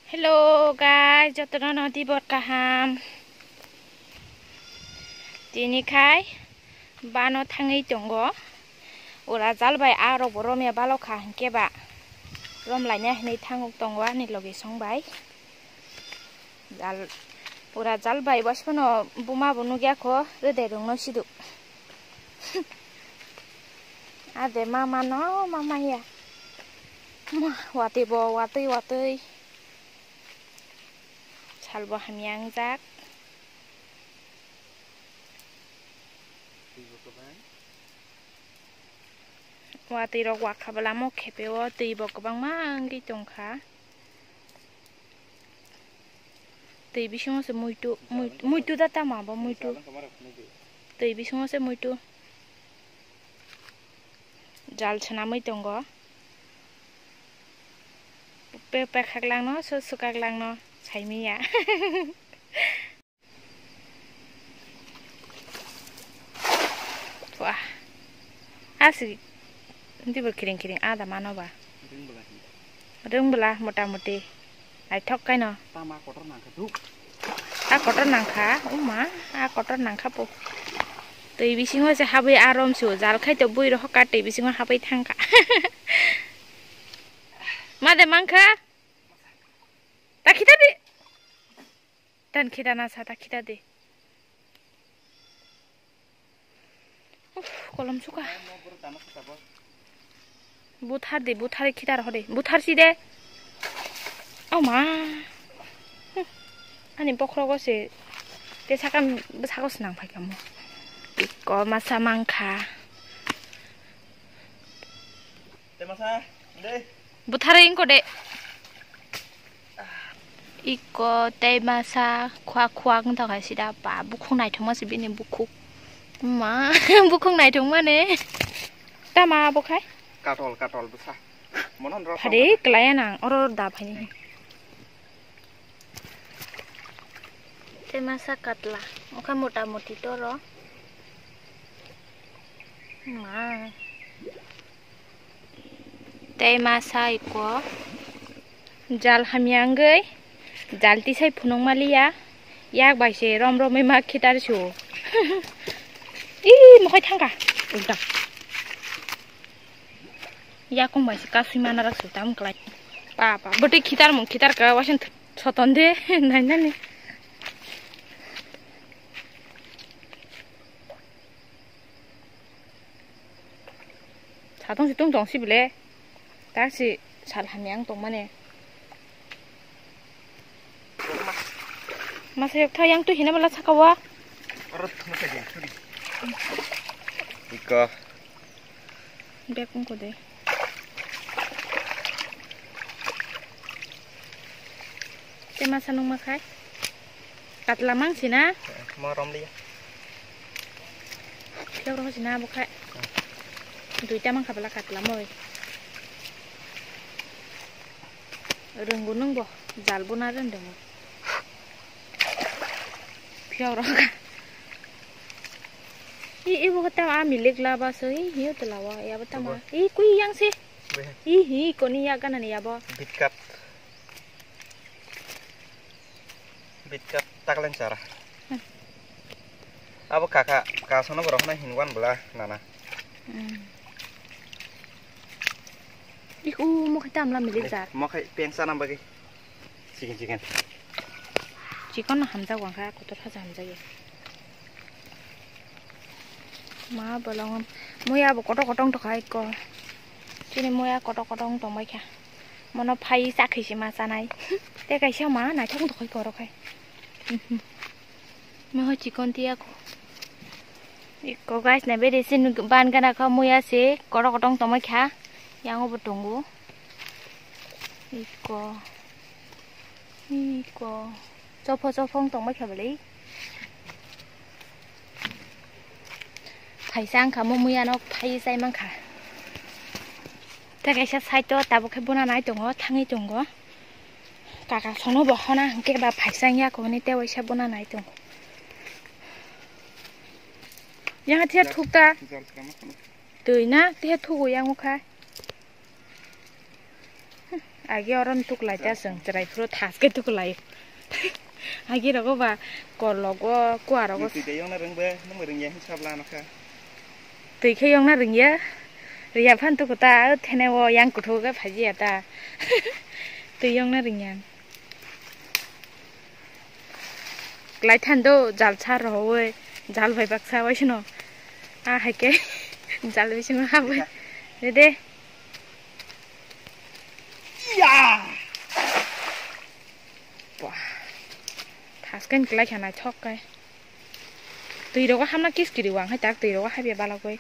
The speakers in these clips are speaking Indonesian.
Hello guys, jotono nadi bot kaham. Dini kai bano thangai tongo. Ora jalbai aro borom ya balo kha hingke ba. Rom laina nei thanguk tongo ni logi songbai. Ora jalbai baspono buma bunu gya ko rede rongno sidu. Ade mama no mama ya. Wati bo wati. Salbo hamyang jak. Wati rok wakabala mo kepewo tui bo kobang mangi tongkha. Tui bisingo se muitu data ma bo muitu. Tui bisingo se muitu. Jal chana mui tongo. Pe khaklang no sukaklang no saimiya. Wah. Asik. Nanti berkiring-kiring ada mana ba? Belah muta-muti. Ai thok kai no. Tama kotor nangka du. Kotor nangka, uma, kotor nangka po. Tui bisingo se habai arom su jal khai to bui ro ka tui bisingo habai thangka. Made mangka. Takita de. Dan kita nasa takita de. Kolom suka. Buthar kita roh de. Buthar si de. Oh ma. Ani pokro go se. Te sakam besakos nang pai kamu. Iko masa mangka. Te masa, de. Buthar ingko de. Iko te masa kwa ngta ga sida pa bukhung nai thongma si bini bukhuk. Ma bukhung nai thongma ne. Tama bokai. Katol besar. Monon ro. Phade klaya nang oro da phani. Te masa katla. Oka moti to ro. Ma. Te masa iko jal hamyang gai. Jalti sai phunong malia. Yak baise rom ma khitar su. Mokai thangka. Ulta. Ya kong baise kasui mana rak sutam klai. Papa, bete khitar ka wasen soton de nai. Sadong situng dong si bile. Taksi sal hamyang tong mane. Masa yok yang tu hina bala sakawa. Orot masa dia. Ika. Bekung ko de. Te masa nung makai. Katlamang sina. Mau rom dia. Kau roh sina bukai. Duita mang kabala katlamoy. Renggunung boh. Jalbu na rendeng. Kau roh. Ibu kata milik lah bahasa hiu telawa ya betama. Kui yang sih. Koni ya kan ani ya bo. Bitkat taklen cara. Apa kakak sono berapa hinwan belah nana. Mau kita amla milik jar. Mau kayak pengsa nambah ke. Cikin. Cikon nah hamza wang kaya kotor haza hamza ya. Ma bolong moya bo kotong to kai ko. Sini moya kotong to mai kha. Mono phai sa khai si ma sa nai. Te kai sia ma na thong to kai ko ro kai. Ma ho cikon tia ko. Iko guys na be sin ban kana kha moya se kotong to mai kha. Yang obo tunggu. Iko. Copong tong mai kha beli. Thai sang kamu muya no thai sai mang kha. Ta kai sa sai to ta bo khe buna nai tongo thangi tongo. Kaka sono bo hona ke ba phai sang ya ko ni te wai sa buna nai tongo. Yang thia thukta. Tui na te thugo yang kha. Agi orang tuklai jaseng cerai pro tas ke tuklai. Agi rago ba kologo kuarago. Tui yang nareng be, nang mereng ya sabla naka. Tui ke yang nareng ya. Ria phan tu kota tenewo yang kutu ke phaji ata. Tui yang nareng ya. Klai than do jal char rowe, jal bhai baksa wai sino. A haike jal bi sino ha bhai. Dede. Ya. Wah. Tasken klai khana thok kai. Tui ro ko hamna kis kiri wang hai tak tui ro ko hai be bala koi.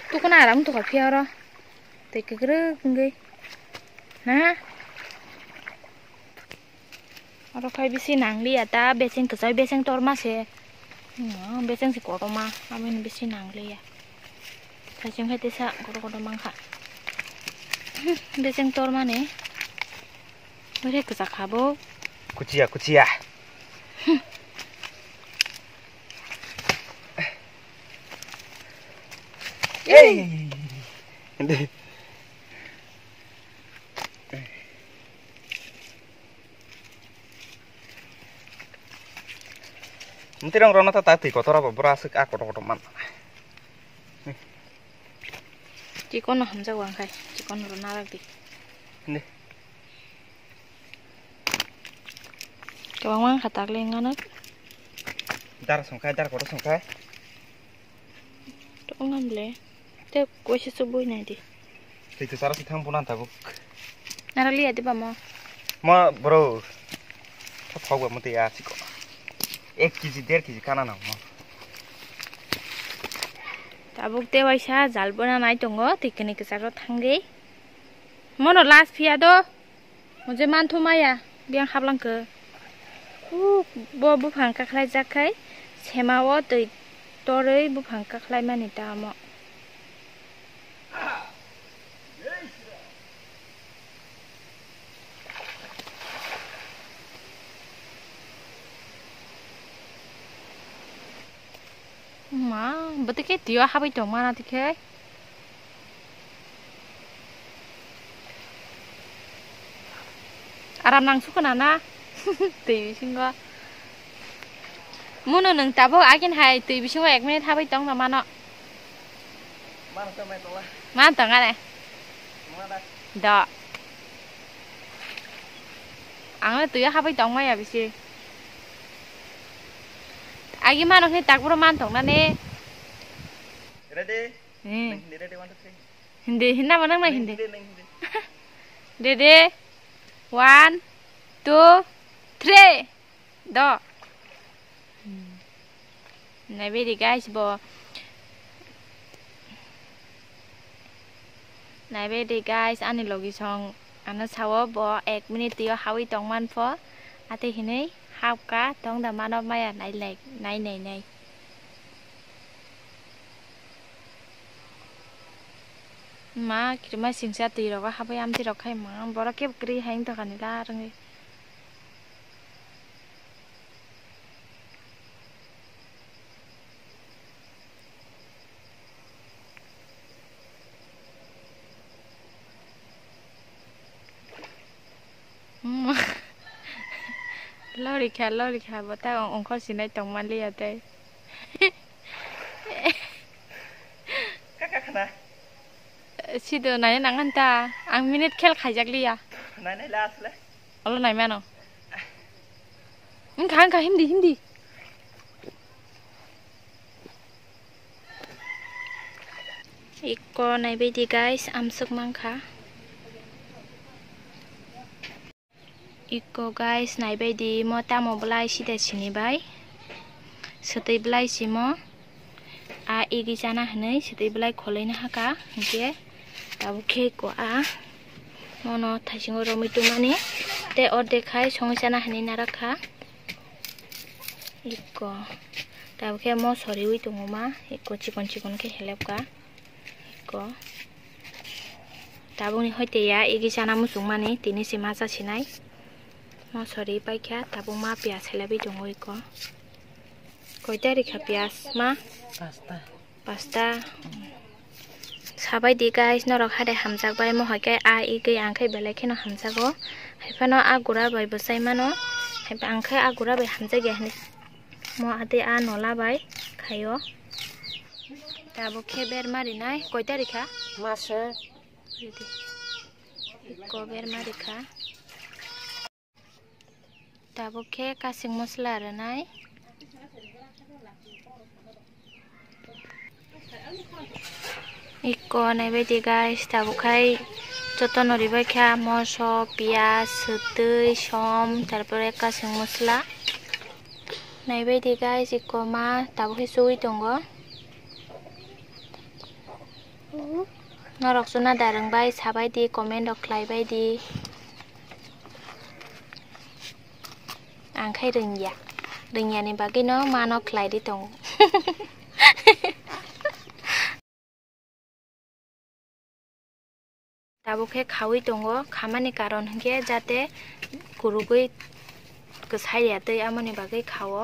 Tu ko na ram tu ka phia ro. Tui ke gre ngai. Na. Aro kai bisi nangli ata beseng kesai beseng torma se. Beseng si koroma amin bisi nangli ya. Kasing hai tesa koro mangkha. Beseng torma ne. Mere kesak khabo. Kucia. Hey. Ende. Nanti orang Rona tadi kotor apa berasik kotor man. Cikon hamza wang kai. Cikon ro narak di. Ini. Kawang khatak lenganak. Dar kotor songkai. To ngamble. Te kuasi subuh nanti. Itu sarasithang punan tabuk. Narali ati pamo. Ma bro. Thau ba mati ya siko. 1 kg 1.5 kg kana na ma. Tabuk te waisa jal bana nai tongo tikini kesaro thange. Mono last phia do. Muje mantu maya biang hablang ke. Bo bu phangka khlai jakai. Semawo tui torei bu phangka khlai mani tamo. Ma, betul ke dia habis dong mana tike? Aram nang suka nana, tui singa. Munu neng tabo akin hai tui bisinga 1 menit habis dong sama mana? Mana sampai tolah? Mana dong ada? Mana? Dah. Angin tui habis dong maya bisi. Agi mana nih tak pura mantong nane. Ready? Hindi. Ready 1 2 3. Hindi, hinda mana nang hindi. Hindi. Ready? 1, 2, 3. Do. Nabi guys bo. Nabi guys ani logi song ana sawo bo 1 minute yo hawi tong man fo. Ate hini hapka tong da mano maya nai lek nai. Ma kirma singsa tiro ka habai am tiro khai ma bora ke kri haing to kanila rangi. Lori kha bata ong kho sinai tong man li ate. Kakak. Sido nai nangan ta ang minute khel khajak liya. Nai last le. Olo nai mano. Khang hindi. Iko nai bedi guys amsuk mangkha. Iko guys nai bedi mo tamo blai sida sini bai. Setai blai simo. A igi jana hanai setai blai kholaina haka hingke. Tabu ke ko a mono thasingo romi tumani te or dekhai songisana hani narakha iko tabu ke mo sori wi tungoma iko chikon ke helepka iko tabu ni hoite ya igi jana musungmani tini sima sa sinai mo sori paikha tabu ma pias helebi tungo iko koita rikha pias ma pasta sabai di guys norok hade hamjak bai mohai kai a i gei angkai belai kheno hamjago haifano agura bai bosai mano haifa angkai agura bai hamjage hani mo ate a nola bai khayo tabo khe ber mari nai koi tarikha Masa ko ber mari kha tabo khe kasing mosla ranai Iko naibedi guys tabo khai joto noribai kha moso piaz sutui som tarpore kasing mosla naibedi guys iko ma tabo khai sui tongo norok suna darang bai sabai di comment rok khlaibai di angkai rengya ni bagi no mano khlai di tongo tabo khe khawi tongo khamani karon hingke jate kurugui ksai ya tei amoni bagai khawo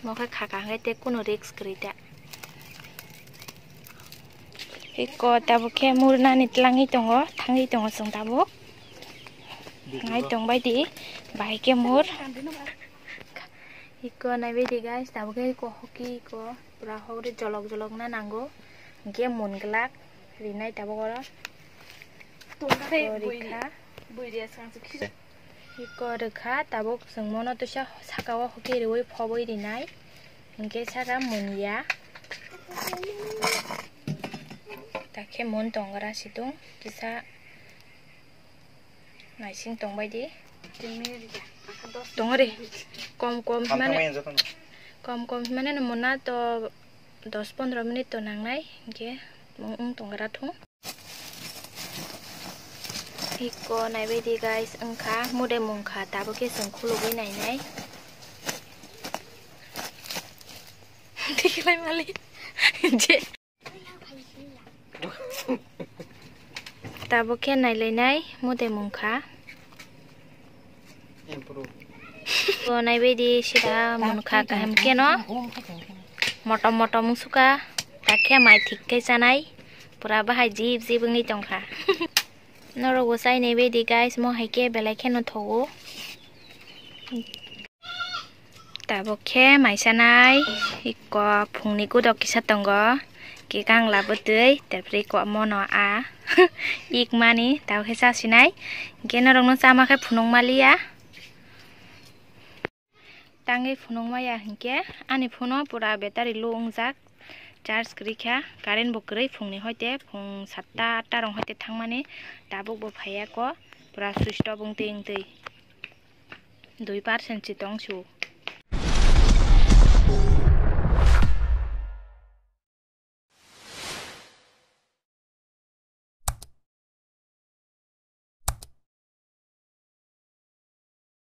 mokhe khaka hangke te kuno risk krita iko tabo khe murna ni tlangi tongo thangi tongo sung tabo ngai tong bai di bai ke mur iko naibe di guys tabo khe ko hoki ko pura hori jolok jolok na nango hingke munglak rinai tabo goro iko rekha tabo sengmono tusa sakawa hoki rewi phoboi rinai hingke saka munya takhe mun tongra situng kisa naising tongbai di tongore kom mane mona to 10-15 minit to nangnai hingke mung tongra thung iko naibedi guys engkha mude mungkha tabo ke sengkhulugui nainai diklai mali je tabo ke nailainai mude mungkha ko naibedi sida mungkha kaham ke no moto mungsuka takhe mai thik kai sanai pura bahai jib ngi tongkha noro gosai naibedi guys mo haike belai kheno thogo tabo khe maisanai iko phungni kudok kisa tongo ki kang labutui tarpre ko mono a ik mani tabo khe sasinai ge norok no chama khe phunung malia tangi phunung maya hingke ani phono pura battery low ongjak charge krikha current bo krei phungni hoite phung 7-8 rong hoite thangmani tabuk bo phaya ko pura switch off ungtei 2% si tongsu